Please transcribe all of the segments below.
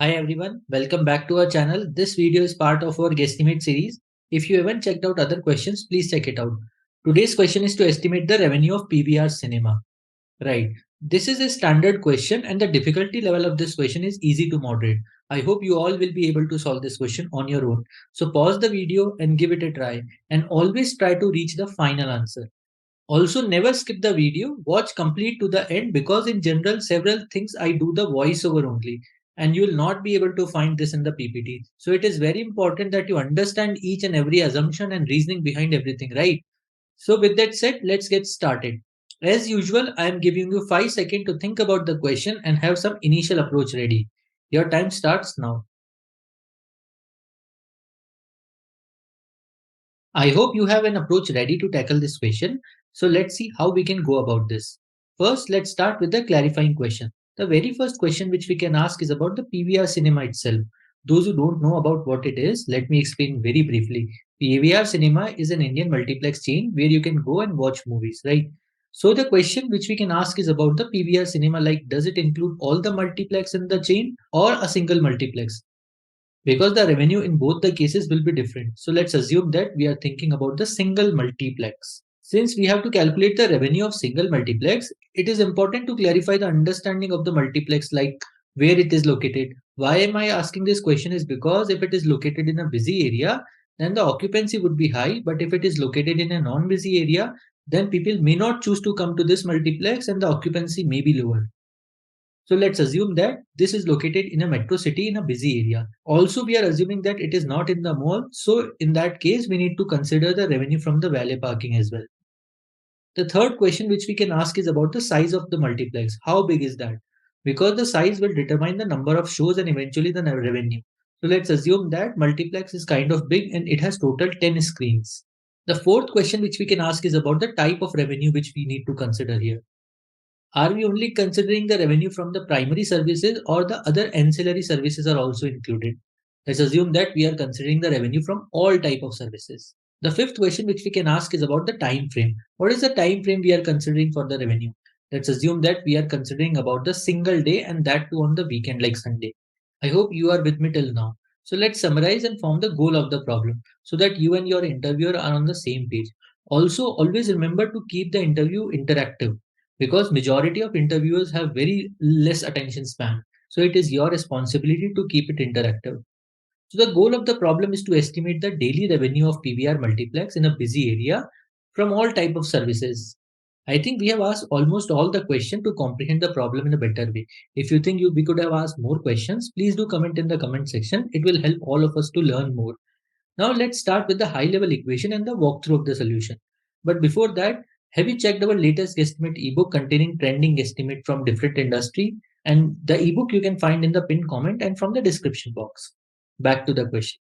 Hi everyone, welcome back to our channel. This video is part of our Guesstimate series. If you haven't checked out other questions, please check it out. Today's question is to estimate the revenue of PVR cinema. Right. This is a standard question and the difficulty level of this question is easy to moderate. I hope you all will be able to solve this question on your own. So pause the video and give it a try and always try to reach the final answer. Also, never skip the video, watch complete to the end because in general, several things I do the voiceover only and you will not be able to find this in the PPT. So it is very important that you understand each and every assumption and reasoning behind everything, right? So with that said, let's get started. As usual, I am giving you 5 seconds to think about the question and have some initial approach ready. Your time starts now. I hope you have an approach ready to tackle this question. So let's see how we can go about this. First, let's start with the clarifying question. The very first question which we can ask is about the PVR cinema itself. Those who don't know about what it is, let me explain very briefly. PVR cinema is an Indian multiplex chain where you can go and watch movies, right? So the question which we can ask is about the PVR cinema, like does it include all the multiplex in the chain or a single multiplex? Because the revenue in both the cases will be different. So let's assume that we are thinking about the single multiplex. Since we have to calculate the revenue of single multiplex, it is important to clarify the understanding of the multiplex, like where it is located. Why am I asking this question is because if it is located in a busy area, then the occupancy would be high. But if it is located in a non-busy area, then people may not choose to come to this multiplex and the occupancy may be lower. So let's assume that this is located in a metro city in a busy area. Also, we are assuming that it is not in the mall. So in that case, we need to consider the revenue from the valet parking as well. The third question which we can ask is about the size of the multiplex. How big is that? Because the size will determine the number of shows and eventually the revenue. So let's assume that multiplex is kind of big and it has total 10 screens. The fourth question which we can ask is about the type of revenue which we need to consider here. Are we only considering the revenue from the primary services or the other ancillary services are also included? Let's assume that we are considering the revenue from all type of services. The fifth question which we can ask is about the time frame. What is the time frame we are considering for the revenue? Let's assume that we are considering about the single day and that too on the weekend like Sunday. I hope you are with me till now. So let's summarize and form the goal of the problem so that you and your interviewer are on the same page. Also, always remember to keep the interview interactive because majority of interviewers have very less attention span. So it is your responsibility to keep it interactive. So the goal of the problem is to estimate the daily revenue of PVR multiplex in a busy area from all type of services. I think we have asked almost all the question to comprehend the problem in a better way. If you think we could have asked more questions, please do comment in the comment section. It will help all of us to learn more. Now let's start with the high level equation and the walkthrough of the solution. But before that, have you checked our latest guesstimate ebook containing trending guesstimate from different industry? And the ebook you can find in the pinned comment and from the description box. Back to the question.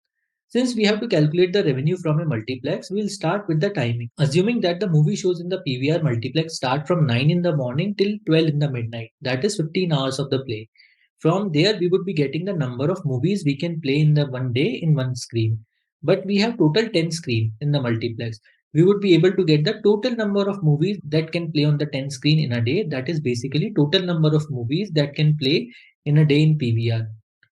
Since we have to calculate the revenue from a multiplex, we'll start with the timing. Assuming that the movie shows in the PVR multiplex start from 9 in the morning till 12 in the midnight. That is 15 hours of the play. From there, we would be getting the number of movies we can play in the one day in one screen. But we have total 10 screen in the multiplex. We would be able to get the total number of movies that can play on the 10 screen in a day. That is basically total number of movies that can play in a day in PVR.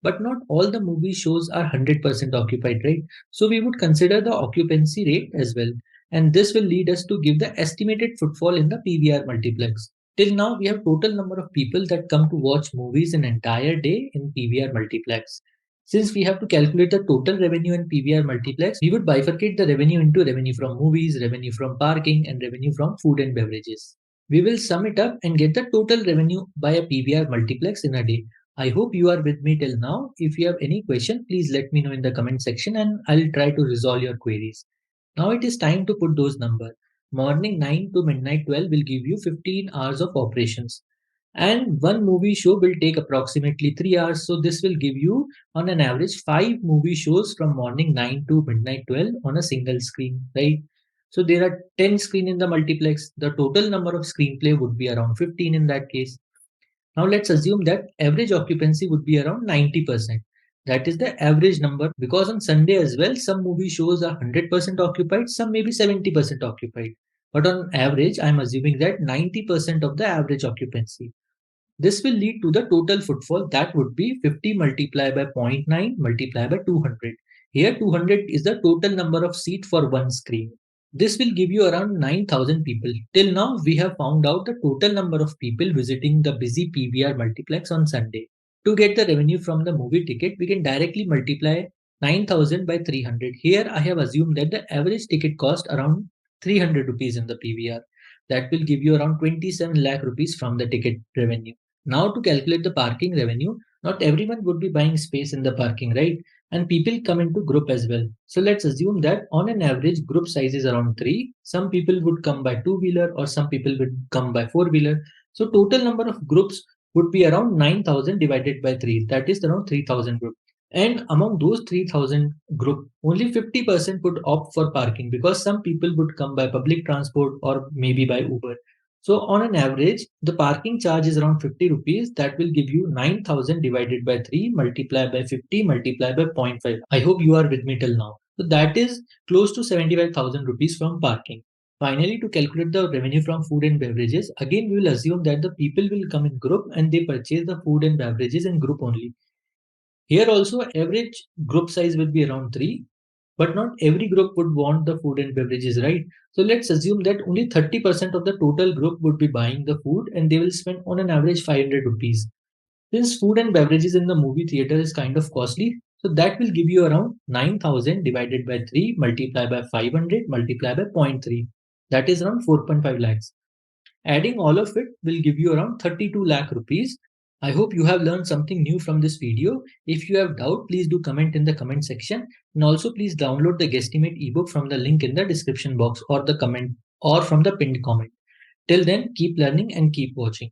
But not all the movie shows are 100% occupied, right? So we would consider the occupancy rate as well. And this will lead us to give the estimated footfall in the PVR multiplex. Till now, we have total number of people that come to watch movies an entire day in PVR multiplex. Since we have to calculate the total revenue in PVR multiplex, we would bifurcate the revenue into revenue from movies, revenue from parking, and revenue from food and beverages. We will sum it up and get the total revenue by a PVR multiplex in a day. I hope you are with me till now. If you have any question, please let me know in the comment section and I'll try to resolve your queries. Now it is time to put those numbers. Morning 9 to midnight 12 will give you 15 hours of operations. And one movie show will take approximately 3 hours. So this will give you on an average 5 movie shows from morning 9 to midnight 12 on a single screen, right? So there are 10 screen in the multiplex. The total number of screenplay would be around 15 in that case. Now let's assume that average occupancy would be around 90%. That is the average number because on Sunday as well, some movie shows are 100% occupied, some maybe 70% occupied. But on average, I'm assuming that 90% of the average occupancy. This will lead to the total footfall, that would be 50 multiplied by zero point 0.9 multiplied by 200. Here 200 is the total number of seats for one screen. This will give you around 9,000 people. Till now, we have found out the total number of people visiting the busy PVR multiplex on Sunday. To get the revenue from the movie ticket, we can directly multiply 9,000 by 300. Here, I have assumed that the average ticket cost around 300 rupees in the PVR. That will give you around 27 lakh rupees from the ticket revenue. Now, to calculate the parking revenue, not everyone would be buying space in the parking, right? And people come into group as well. So let's assume that on an average, group size is around 3. Some people would come by two-wheeler or some people would come by four-wheeler. So total number of groups would be around 9,000 divided by 3. That is around 3,000 groups. And among those 3,000 group, only 50% would opt for parking because some people would come by public transport or maybe by Uber. So on an average, the parking charge is around 50 rupees. That will give you 9,000 divided by 3 multiplied by 50 multiplied by zero point 0.5. I hope you are with me till now. So that is close to 75,000 rupees from parking. Finally, to calculate the revenue from food and beverages, again we will assume that the people will come in group and they purchase the food and beverages in group only. Here also average group size will be around 3, but not every group would want the food and beverages, right? So let's assume that only 30% of the total group would be buying the food and they will spend on an average 500 rupees. Since food and beverages in the movie theater is kind of costly, so that will give you around 9,000 divided by 3 multiplied by 500 multiplied by zero point 0.3. That is around 4.5 lakhs. Adding all of it will give you around 32 lakh rupees. I hope you have learned something new from this video. If you have doubt, please do comment in the comment section, and also please download the Guesstimate ebook from the link in the description box or the comment or from the pinned comment. Till then, keep learning and keep watching.